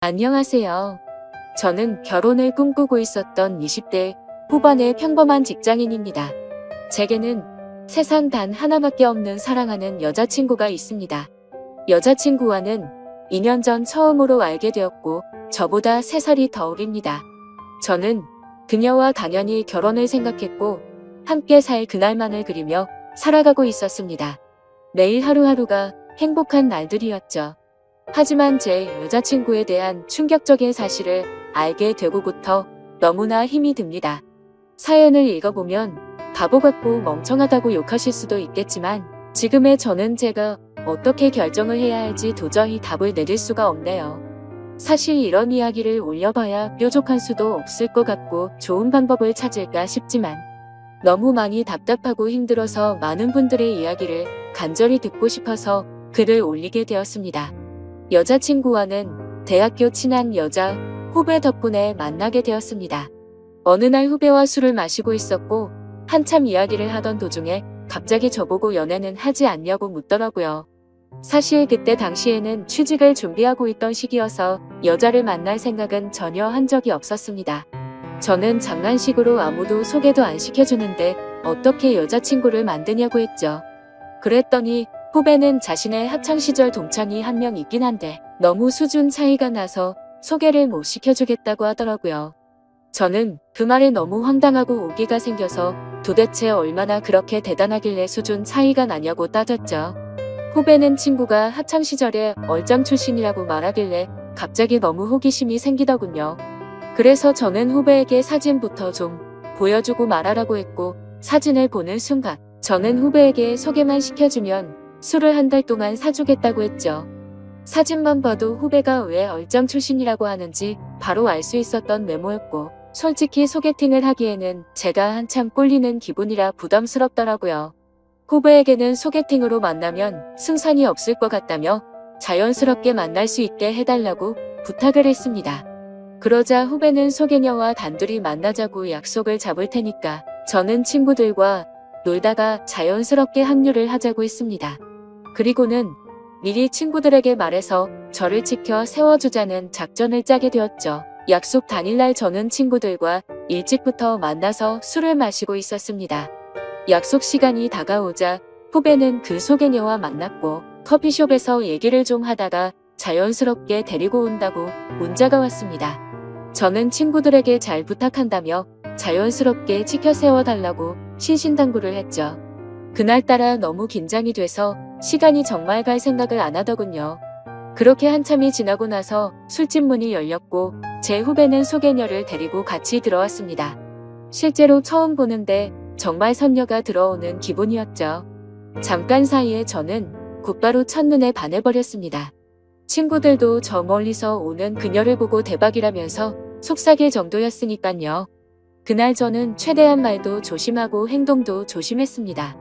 안녕하세요. 저는 결혼을 꿈꾸고 있었던 20대 후반의 평범한 직장인입니다. 제게는 세상 단 하나밖에 없는 사랑하는 여자친구가 있습니다. 여자친구와는 2년 전 처음으로 알게 되었고 저보다 3살이 더 어립니다. 저는 그녀와 당연히 결혼을 생각했고 함께 살 그날만을 그리며 살아가고 있었습니다. 매일 하루하루가 행복한 날들이었죠. 하지만 제 여자친구에 대한 충격적인 사실을 알게 되고부터 너무나 힘이 듭니다. 사연을 읽어보면 바보 같고 멍청하다고 욕하실 수도 있겠지만 지금의 저는 제가 어떻게 결정을 해야 할지 도저히 답을 내릴 수가 없네요. 사실 이런 이야기를 올려봐야 뾰족한 수도 없을 것 같고 좋은 방법을 찾을까 싶지만 너무 많이 답답하고 힘들어서 많은 분들의 이야기를 간절히 듣고 싶어서 글을 올리게 되었습니다. 여자친구와는 대학교 친한 여자 후배 덕분에 만나게 되었습니다. 어느 날 후배와 술을 마시고 있었고 한참 이야기를 하던 도중에 갑자기 저보고 연애는 하지 않냐고 묻더라고요. 사실 그때 당시에는 취직을 준비하고 있던 시기여서 여자를 만날 생각은 전혀 한 적이 없었습니다. 저는 장난식으로 아무도 소개도 안 시켜주는데 어떻게 여자친구를 만드냐고 했죠. 그랬더니 후배는 자신의 학창시절 동창이 한 명 있긴 한데 너무 수준 차이가 나서 소개를 못 시켜주겠다고 하더라고요. 저는 그 말에 너무 황당하고 오기가 생겨서 도대체 얼마나 그렇게 대단하길래 수준 차이가 나냐고 따졌죠. 후배는 친구가 학창시절에 얼짱 출신이라고 말하길래 갑자기 너무 호기심이 생기더군요. 그래서 저는 후배에게 사진부터 좀 보여주고 말하라고 했고 사진을 보는 순간 저는 후배에게 소개만 시켜주면 술을 한 달 동안 사주겠다고 했죠. 사진만 봐도 후배가 왜 얼짱 출신이라고 하는지 바로 알 수 있었던 메모였고 솔직히 소개팅을 하기에는 제가 한참 꼴리는 기분이라 부담스럽더라고요. 후배에게는 소개팅으로 만나면 승산이 없을 것 같다며 자연스럽게 만날 수 있게 해달라고 부탁을 했습니다. 그러자 후배는 소개녀와 단둘이 만나자고 약속을 잡을 테니까 저는 친구들과 놀다가 자연스럽게 합류를 하자고 했습니다. 그리고는 미리 친구들에게 말해서 저를 지켜 세워주자는 작전을 짜게 되었죠. 약속 당일날 저는 친구들과 일찍부터 만나서 술을 마시고 있었습니다. 약속 시간이 다가오자 후배는 그 소개녀와 만났고 커피숍에서 얘기를 좀 하다가 자연스럽게 데리고 온다고 문자가 왔습니다. 저는 친구들에게 잘 부탁한다며 자연스럽게 지켜 세워달라고 신신당부를 했죠. 그날따라 너무 긴장이 돼서 시간이 정말 갈 생각을 안 하더군요. 그렇게 한참이 지나고 나서 술집 문이 열렸고 제 후배는 소개녀를 데리고 같이 들어왔습니다. 실제로 처음 보는데 정말 선녀가 들어오는 기분이었죠. 잠깐 사이에 저는 곧바로 첫눈에 반해버렸습니다. 친구들도 저 멀리서 오는 그녀를 보고 대박이라면서 속삭일 정도였으니깐요. 그날 저는 최대한 말도 조심하고 행동도 조심했습니다.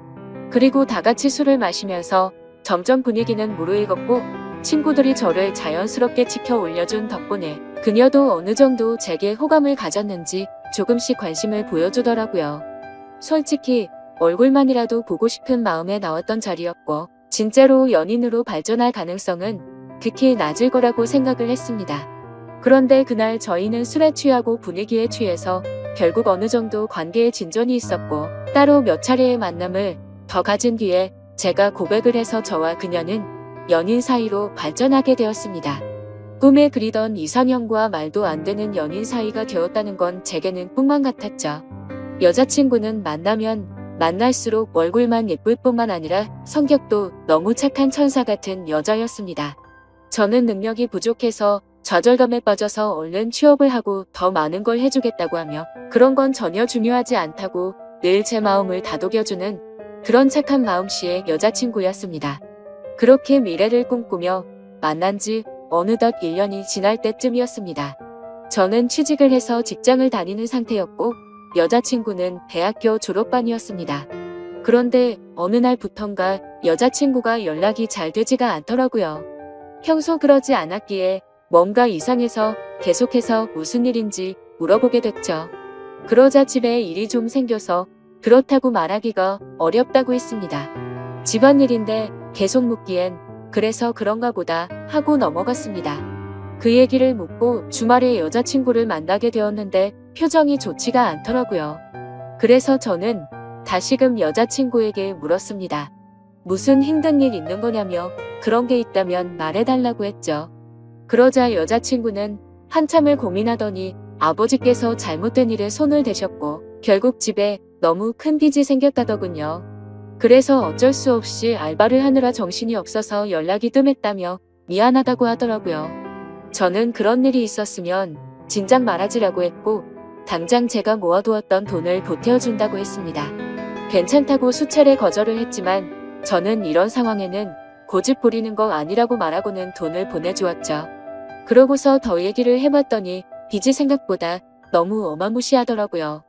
그리고 다 같이 술을 마시면서 점점 분위기는 무르익었고 친구들이 저를 자연스럽게 지켜 올려준 덕분에 그녀도 어느 정도 제게 호감을 가졌는지 조금씩 관심을 보여주더라고요. 솔직히 얼굴만이라도 보고 싶은 마음에 나왔던 자리였고 진짜로 연인으로 발전할 가능성은 극히 낮을 거라고 생각을 했습니다. 그런데 그날 저희는 술에 취하고 분위기에 취해서 결국 어느 정도 관계에 진전이 있었고 따로 몇 차례의 만남을 더 가진 뒤에 제가 고백을 해서 저와 그녀는 연인 사이로 발전하게 되었습니다. 꿈에 그리던 이상형과 말도 안 되는 연인 사이가 되었다는 건 제게는 꿈만 같았죠. 여자친구는 만나면 만날수록 얼굴만 예쁠 뿐만 아니라 성격도 너무 착한 천사 같은 여자였습니다. 저는 능력이 부족해서 좌절감에 빠져서 얼른 취업을 하고 더 많은 걸 해주겠다고 하며 그런 건 전혀 중요하지 않다고 늘 제 마음을 다독여주는 그런 착한 마음씨의 여자친구였습니다. 그렇게 미래를 꿈꾸며 만난 지 어느덧 1년이 지날 때쯤이었습니다. 저는 취직을 해서 직장을 다니는 상태였고 여자친구는 대학교 졸업반이었습니다. 그런데 어느 날부턴가 여자친구가 연락이 잘 되지가 않더라고요. 평소 그러지 않았기에 뭔가 이상해서 계속해서 무슨 일인지 물어보게 됐죠. 그러자 집에 일이 좀 생겨서 그렇다고 말하기가 어렵다고 했습니다. 집안일인데 계속 묻기엔 그래서 그런가 보다 하고 넘어갔습니다. 그 얘기를 묻고 주말에 여자친구를 만나게 되었는데 표정이 좋지가 않더라고요. 그래서 저는 다시금 여자친구에게 물었습니다. 무슨 힘든 일 있는 거냐며 그런 게 있다면 말해달라고 했죠. 그러자 여자친구는 한참을 고민하더니 아버지께서 잘못된 일에 손을 대셨고 결국 집에 너무 큰 빚이 생겼다더군요. 그래서 어쩔 수 없이 알바를 하느라 정신이 없어서 연락이 뜸했다며 미안하다고 하더라고요. 저는 그런 일이 있었으면 진작 말하지라고 했고 당장 제가 모아두었던 돈을 보태어준다고 했습니다. 괜찮다고 수차례 거절을 했지만 저는 이런 상황에는 고집 부리는 거 아니라고 말하고는 돈을 보내주었죠. 그러고서 더 얘기를 해봤더니 빚이 생각보다 너무 어마무시하더라고요.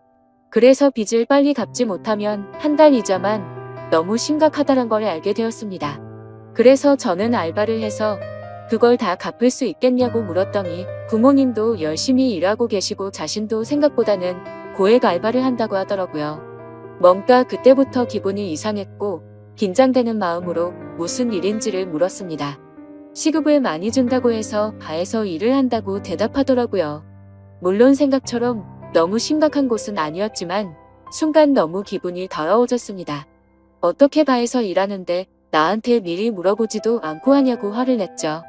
그래서 빚을 빨리 갚지 못하면 한 달 이자만 너무 심각하다는 걸 알게 되었습니다. 그래서 저는 알바를 해서 그걸 다 갚을 수 있겠냐고 물었더니 부모님도 열심히 일하고 계시고 자신도 생각보다는 고액 알바를 한다고 하더라고요. 뭔가 그때부터 기분이 이상했고 긴장되는 마음으로 무슨 일인지를 물었습니다. 시급을 많이 준다고 해서 바에서 일을 한다고 대답하더라고요. 물론 생각처럼 너무 심각한 곳은 아니었지만 순간 너무 기분이 더러워졌습니다. 어떻게 바에서 일하는데 나한테 미리 물어보지도 않고 하냐고 화를 냈죠.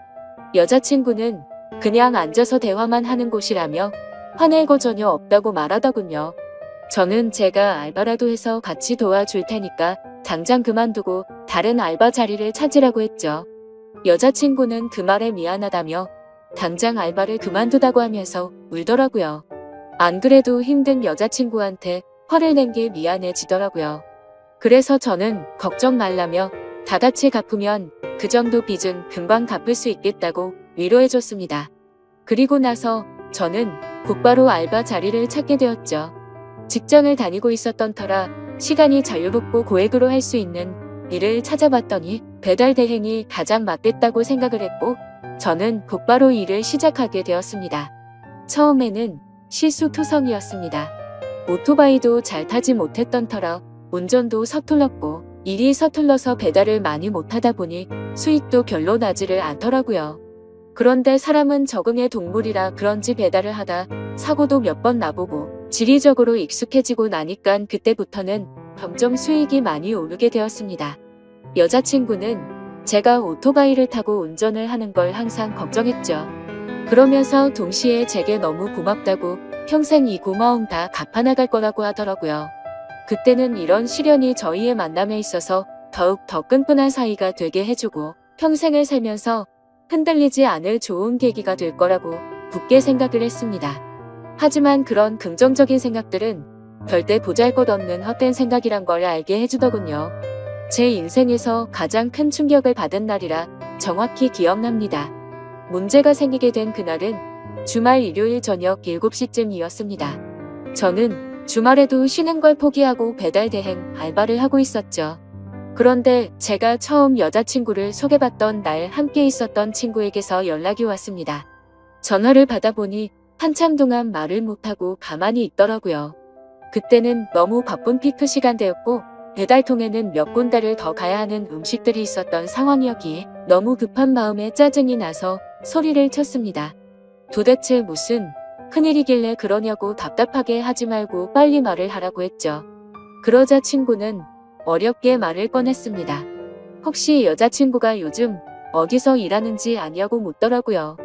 여자친구는 그냥 앉아서 대화만 하는 곳이라며 화낼 거 전혀 없다고 말하더군요. 저는 제가 알바라도 해서 같이 도와줄 테니까 당장 그만두고 다른 알바 자리를 찾으라고 했죠. 여자친구는 그 말에 미안하다며 당장 알바를 그만두다고 하면서 울더라고요. 안 그래도 힘든 여자친구한테 화를 낸 게 미안해지더라고요. 그래서 저는 걱정 말라며 다 같이 갚으면 그 정도 빚은 금방 갚을 수 있겠다고 위로해줬습니다. 그리고 나서 저는 곧바로 알바 자리를 찾게 되었죠. 직장을 다니고 있었던 터라 시간이 자유롭고 고액으로 할 수 있는 일을 찾아봤더니 배달 대행이 가장 맞겠다고 생각을 했고 저는 곧바로 일을 시작하게 되었습니다. 처음에는 실수투성이었습니다. 오토바이도 잘 타지 못했던 터라 운전도 서툴렀고 일이 서툴러서 배달을 많이 못하다 보니 수익도 별로 나지를 않더라고요. 그런데 사람은 적응의 동물이라 그런지 배달을 하다 사고도 몇 번 나보고 지리적으로 익숙해지고 나니까 그때부터는 점점 수익이 많이 오르게 되었습니다. 여자친구는 제가 오토바이를 타고 운전을 하는 걸 항상 걱정했죠. 그러면서 동시에 제게 너무 고맙다고 평생 이 고마움 다 갚아나갈 거라고 하더라고요. 그때는 이런 시련이 저희의 만남에 있어서 더욱 더 끈끈한 사이가 되게 해주고 평생을 살면서 흔들리지 않을 좋은 계기가 될 거라고 굳게 생각을 했습니다. 하지만 그런 긍정적인 생각들은 절대 보잘것없는 헛된 생각이란 걸 알게 해주더군요. 제 인생에서 가장 큰 충격을 받은 날이라 정확히 기억납니다. 문제가 생기게 된 그날은 주말 일요일 저녁 7시쯤이었습니다. 저는 주말에도 쉬는 걸 포기하고 배달 대행 알바를 하고 있었죠. 그런데 제가 처음 여자친구를 소개받던 날 함께 있었던 친구에게서 연락이 왔습니다. 전화를 받아보니 한참 동안 말을 못하고 가만히 있더라고요. 그때는 너무 바쁜 피크 시간대였고 배달통에는 몇 군데를 더 가야 하는 음식들이 있었던 상황이었기에 너무 급한 마음에 짜증이 나서 소리를 쳤습니다. 도대체 무슨 큰일이길래 그러냐고 답답하게 하지 말고 빨리 말을 하라고 했죠. 그러자 친구는 어렵게 말을 꺼냈습니다. 혹시 여자친구가 요즘 어디서 일하는지 아냐고 묻더라고요.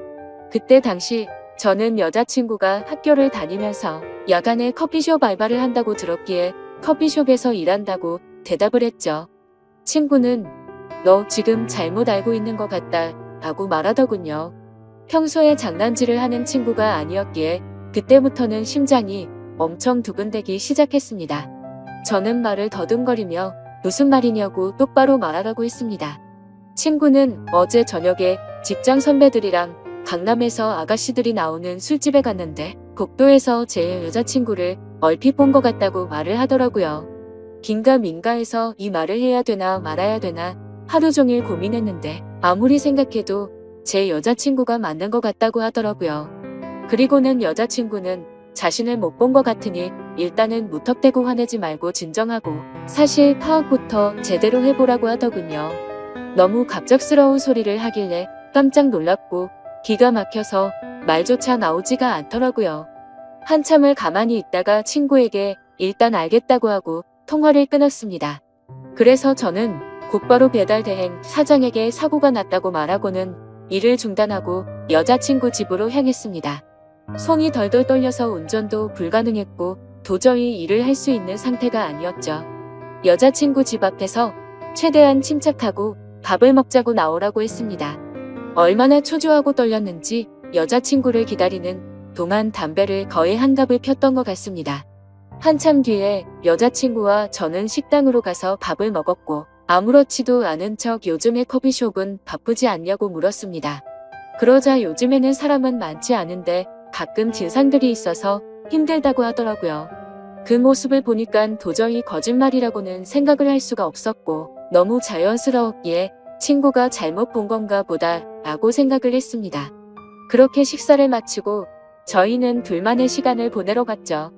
그때 당시 저는 여자친구가 학교를 다니면서 야간에 커피숍 알바를 한다고 들었기에 커피숍에서 일한다고 대답을 했죠. 친구는 너 지금 잘못 알고 있는 것 같다 라고 말하더군요. 평소에 장난질을 하는 친구가 아니었기에 그때부터는 심장이 엄청 두근대기 시작했습니다. 저는 말을 더듬거리며 무슨 말이냐고 똑바로 말하라고 했습니다. 친구는 어제 저녁에 직장 선배들이랑 강남에서 아가씨들이 나오는 술집에 갔는데 복도에서 제 여자친구를 얼핏 본 것 같다고 말을 하더라고요. 긴가민가해서 이 말을 해야 되나 말아야 되나 하루 종일 고민했는데 아무리 생각해도 제 여자친구가 맞는 것 같다고 하더라고요. 그리고는 여자친구는 자신을 못 본 것 같으니 일단은 무턱대고 화내지 말고 진정하고 사실 파악부터 제대로 해보라고 하더군요. 너무 갑작스러운 소리를 하길래 깜짝 놀랐고 기가 막혀서 말조차 나오지가 않더라고요. 한참을 가만히 있다가 친구에게 일단 알겠다고 하고 통화를 끊었습니다. 그래서 저는 곧바로 배달 대행 사장에게 사고가 났다고 말하고는 일을 중단하고 여자친구 집으로 향했습니다. 손이 덜덜 떨려서 운전도 불가능했고 도저히 일을 할 수 있는 상태가 아니었죠. 여자친구 집 앞에서 최대한 침착하고 밥을 먹자고 나오라고 했습니다. 얼마나 초조하고 떨렸는지 여자친구를 기다리는 동안 담배를 거의 한 갑을 폈던 것 같습니다. 한참 뒤에 여자친구와 저는 식당으로 가서 밥을 먹었고 아무렇지도 않은 척 요즘에 커피숍은 바쁘지 않냐고 물었습니다. 그러자 요즘에는 사람은 많지 않은데 가끔 진상들이 있어서 힘들다고 하더라고요. 그 모습을 보니까 도저히 거짓말이라고는 생각을 할 수가 없었고 너무 자연스러웠기에 친구가 잘못 본 건가 보다 라고 생각을 했습니다. 그렇게 식사를 마치고 저희는 둘만의 시간을 보내러 갔죠.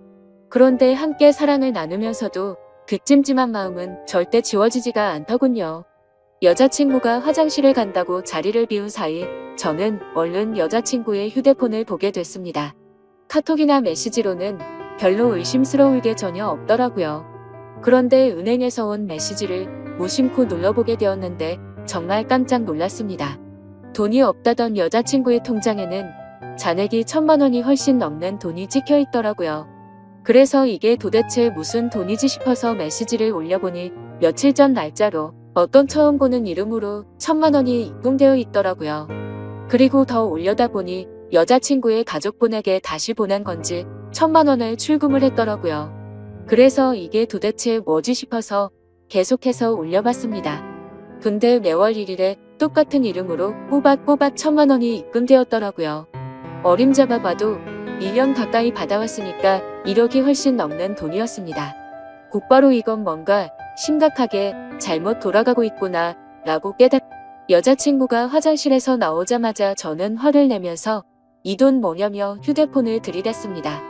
그런데 함께 사랑을 나누면서도 그 찜찜한 마음은 절대 지워지지가 않더군요. 여자친구가 화장실을 간다고 자리를 비운 사이 저는 얼른 여자친구의 휴대폰을 보게 됐습니다. 카톡이나 메시지로는 별로 의심스러울 게 전혀 없더라고요. 그런데 은행에서 온 메시지를 무심코 눌러보게 되었는데 정말 깜짝 놀랐습니다. 돈이 없다던 여자친구의 통장에는 잔액이 1,000만 원이 훨씬 넘는 돈이 찍혀 있더라고요. 그래서 이게 도대체 무슨 돈이지 싶어서 메시지를 올려보니 며칠 전 날짜로 어떤 처음 보는 이름으로 1,000만 원이 입금되어 있더라고요. 그리고 더 올려다 보니 여자친구의 가족분에게 다시 보낸 건지 1,000만 원을 출금을 했더라고요. 그래서 이게 도대체 뭐지 싶어서 계속해서 올려봤습니다. 근데 매월 1일에 똑같은 이름으로 꼬박꼬박 1,000만 원이 입금되었더라고요. 어림잡아 봐도 1년 가까이 받아왔으니까 1억이 훨씬 넘는 돈이었습니다. 곧바로 이건 뭔가 심각하게 잘못 돌아가고 있구나 라고 여자친구가 화장실에서 나오자마자 저는 화를 내면서 이 돈 뭐냐며 휴대폰을 들이댔습니다.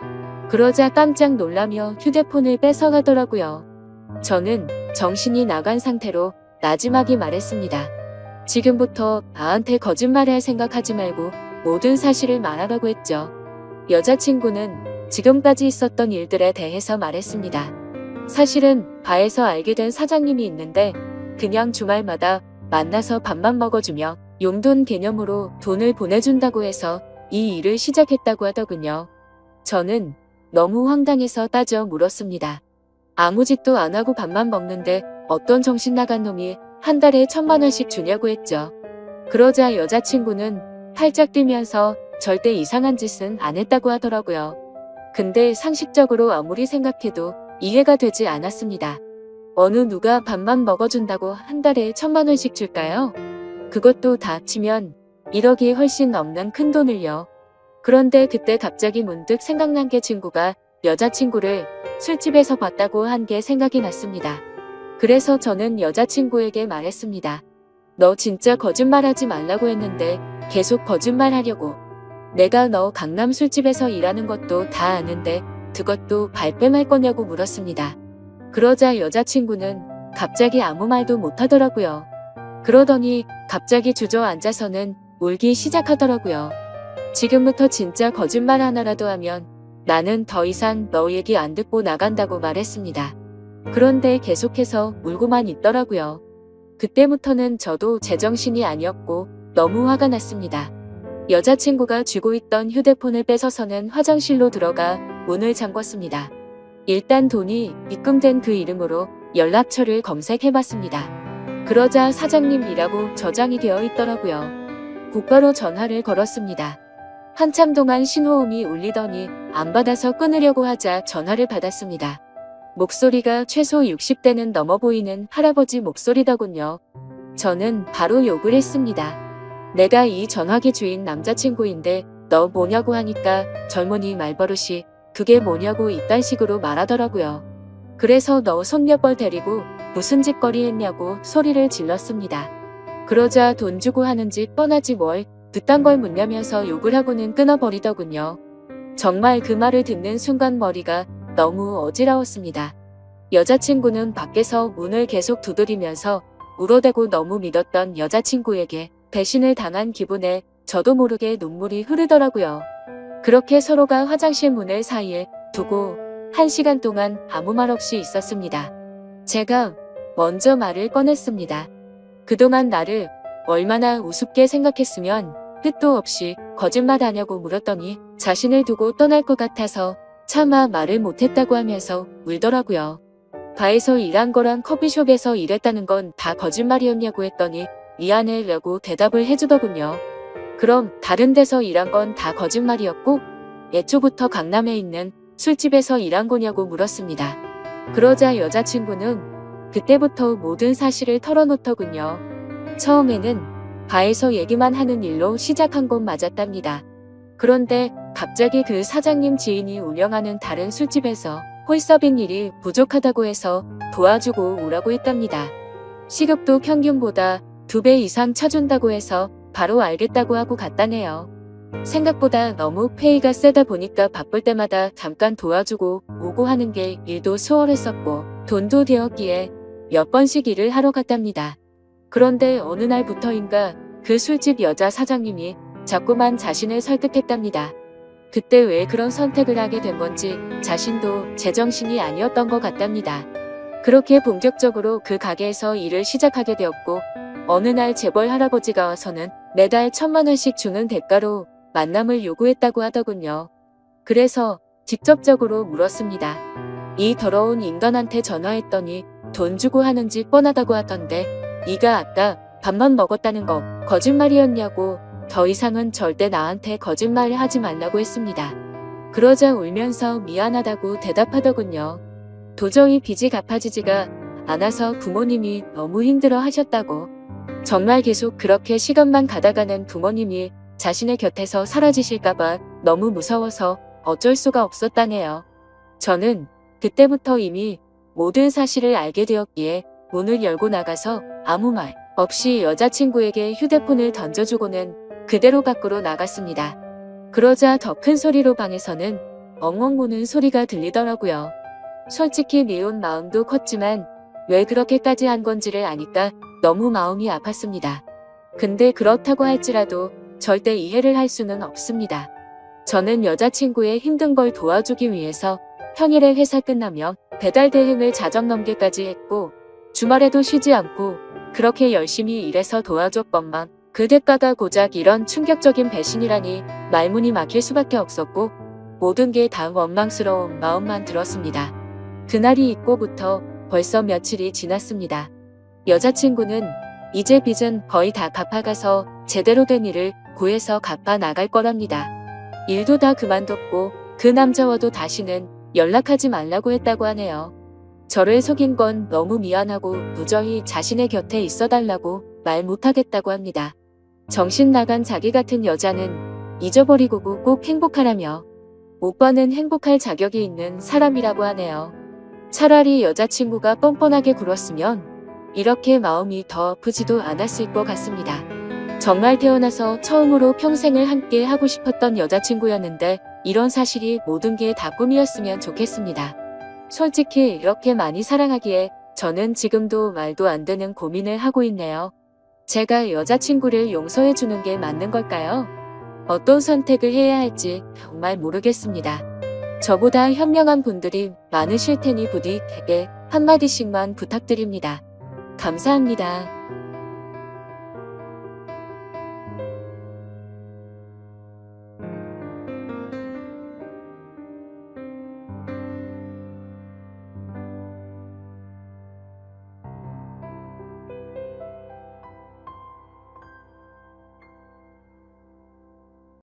그러자 깜짝 놀라며 휴대폰을 뺏어가더라고요. 저는 정신이 나간 상태로 나지막이 말했습니다. 지금부터 나한테 거짓말할 생각하지 말고 모든 사실을 말하라고 했죠. 여자친구는 지금까지 있었던 일들에 대해서 말했습니다. 사실은 바에서 알게 된 사장님이 있는데 그냥 주말마다 만나서 밥만 먹어주며 용돈 개념으로 돈을 보내준다고 해서 이 일을 시작했다고 하더군요. 저는 너무 황당해서 따져 물었습니다. 아무 짓도 안 하고 밥만 먹는데 어떤 정신 나간 놈이 한 달에 1,000만 원씩 주냐고 했죠. 그러자 여자친구는 팔짝 뛰면서 절대 이상한 짓은 안 했다고 하더라고요. 근데 상식적으로 아무리 생각해도 이해가 되지 않았습니다. 어느 누가 밥만 먹어준다고 한 달에 1,000만 원씩 줄까요? 그것도 다 합치면 1억이 훨씬 넘는 큰 돈을요. 그런데 그때 갑자기 문득 생각난 게 친구가 여자친구를 술집에서 봤다고 한 게 생각이 났습니다. 그래서 저는 여자친구에게 말했습니다. 너 진짜 거짓말하지 말라고 했는데 계속 거짓말하려고. 내가 너 강남 술집에서 일하는 것도 다 아는데 그것도 발뺌할 거냐고 물었습니다. 그러자 여자친구는 갑자기 아무 말도 못하더라고요. 그러더니 갑자기 주저앉아서는 울기 시작하더라고요. 지금부터 진짜 거짓말 하나라도 하면 나는 더 이상 너 얘기 안 듣고 나간다고 말했습니다. 그런데 계속해서 울고만 있더라고요. 그때부터는 저도 제정신이 아니었고 너무 화가 났습니다. 여자친구가 쥐고 있던 휴대폰을 뺏어서는 화장실로 들어가 문을 잠궜습니다. 일단 돈이 입금된 그 이름으로 연락처를 검색해봤습니다. 그러자 사장님이라고 저장이 되어 있더라고요. 곧바로 전화를 걸었습니다. 한참 동안 신호음이 울리더니 안 받아서 끊으려고 하자 전화를 받았습니다. 목소리가 최소 60대는 넘어 보이는 할아버지 목소리더군요. 저는 바로 욕을 했습니다. 내가 이 전화기 주인 남자친구인데 너 뭐냐고 하니까 젊은이 말버릇이 그게 뭐냐고 이딴 식으로 말하더라고요. 그래서 너 손 몇 벌 데리고 무슨 짓거리 했냐고 소리를 질렀습니다. 그러자 돈 주고 하는 짓 뻔하지 뭘 그딴 걸 묻냐면서 욕을 하고는 끊어버리더군요. 정말 그 말을 듣는 순간 머리가 너무 어지러웠습니다. 여자친구는 밖에서 문을 계속 두드리면서 울어대고 너무 믿었던 여자친구에게 배신을 당한 기분에 저도 모르게 눈물이 흐르더라고요. 그렇게 서로가 화장실 문을 사이에 두고 1시간 동안 아무 말 없이 있었습니다. 제가 먼저 말을 꺼냈습니다. 그동안 나를 얼마나 우습게 생각했으면 끝도 없이 거짓말하냐고 물었더니 자신을 두고 떠날 것 같아서 차마 말을 못했다고 하면서 울더라고요. 바에서 일한 거랑 커피숍에서 일했다는 건 다 거짓말이었냐고 했더니 미안해라고 대답을 해주더군요. 그럼 다른 데서 일한 건 다 거짓말이었고 애초부터 강남에 있는 술집에서 일한 거냐고 물었습니다. 그러자 여자친구는 그때부터 모든 사실을 털어놓더군요. 처음에는 바에서 얘기만 하는 일로 시작한 건 맞았답니다. 그런데 갑자기 그 사장님 지인이 운영하는 다른 술집에서 홀서빙 일이 부족하다고 해서 도와주고 오라고 했답니다. 시급도 평균보다 2배 이상 쳐준다고 해서 바로 알겠다고 하고 갔다네요. 생각보다 너무 페이가 세다 보니까 바쁠 때마다 잠깐 도와주고 오고 하는 게 일도 수월했었고 돈도 되었기에 몇 번씩 일을 하러 갔답니다. 그런데 어느 날부터인가 그 술집 여자 사장님이 자꾸만 자신을 설득했답니다. 그때 왜 그런 선택을 하게 된 건지 자신도 제정신이 아니었던 것 같답니다. 그렇게 본격적으로 그 가게에서 일을 시작하게 되었고 어느 날 재벌 할아버지가 와서는 매달 1,000만 원씩 주는 대가로 만남을 요구했다고 하더군요. 그래서 직접적으로 물었습니다. 이 더러운 인간한테 전화했더니 돈 주고 하는지 뻔하다고 하던데 네가 아까 밥만 먹었다는 거 거짓말이었냐고 더 이상은 절대 나한테 거짓말을 하지 말라고 했습니다. 그러자 울면서 미안하다고 대답하더군요. 도저히 빚이 갚아지지가 않아서 부모님이 너무 힘들어 하셨다고. 정말 계속 그렇게 시간만 가다가는 부모님이 자신의 곁에서 사라지실까봐 너무 무서워서 어쩔 수가 없었다네요. 저는 그때부터 이미 모든 사실을 알게 되었기에 문을 열고 나가서 아무 말 없이 여자친구에게 휴대폰을 던져주고는 그대로 밖으로 나갔습니다. 그러자 더 큰 소리로 방에서는 엉엉 우는 소리가 들리더라고요. 솔직히 미운 마음도 컸지만 왜 그렇게까지 한 건지를 아니까 너무 마음이 아팠습니다. 근데 그렇다고 할지라도 절대 이해를 할 수는 없습니다. 저는 여자친구의 힘든 걸 도와주기 위해서 평일에 회사 끝나면 배달 대행을 자정 넘게까지 했고 주말에도 쉬지 않고 그렇게 열심히 일해서 도와줬건만 그 대가가 고작 이런 충격적인 배신이라니 말문이 막힐 수밖에 없었고 모든 게 다 원망스러운 마음만 들었습니다. 그날이 있고부터 벌써 며칠이 지났습니다. 여자친구는 이제 빚은 거의 다 갚아가서 제대로 된 일을 구해서 갚아 나갈 거랍니다. 일도 다 그만뒀고 그 남자와도 다시는 연락하지 말라고 했다고 하네요. 저를 속인 건 너무 미안하고 무저히 자신의 곁에 있어달라고 말 못하겠다고 합니다. 정신 나간 자기 같은 여자는 잊어버리고 꼭 행복하라며 오빠는 행복할 자격이 있는 사람이라고 하네요. 차라리 여자친구가 뻔뻔하게 굴었으면 이렇게 마음이 더 아프지도 않았을 것 같습니다. 정말 태어나서 처음으로 평생을 함께 하고 싶었던 여자친구였는데 이런 사실이 모든 게 다 꿈이었으면 좋겠습니다. 솔직히 이렇게 많이 사랑하기에 저는 지금도 말도 안 되는 고민을 하고 있네요. 제가 여자친구를 용서해주는 게 맞는 걸까요? 어떤 선택을 해야 할지 정말 모르겠습니다. 저보다 현명한 분들이 많으실 테니 부디 제게 한마디씩만 부탁드립니다. 감사합니다.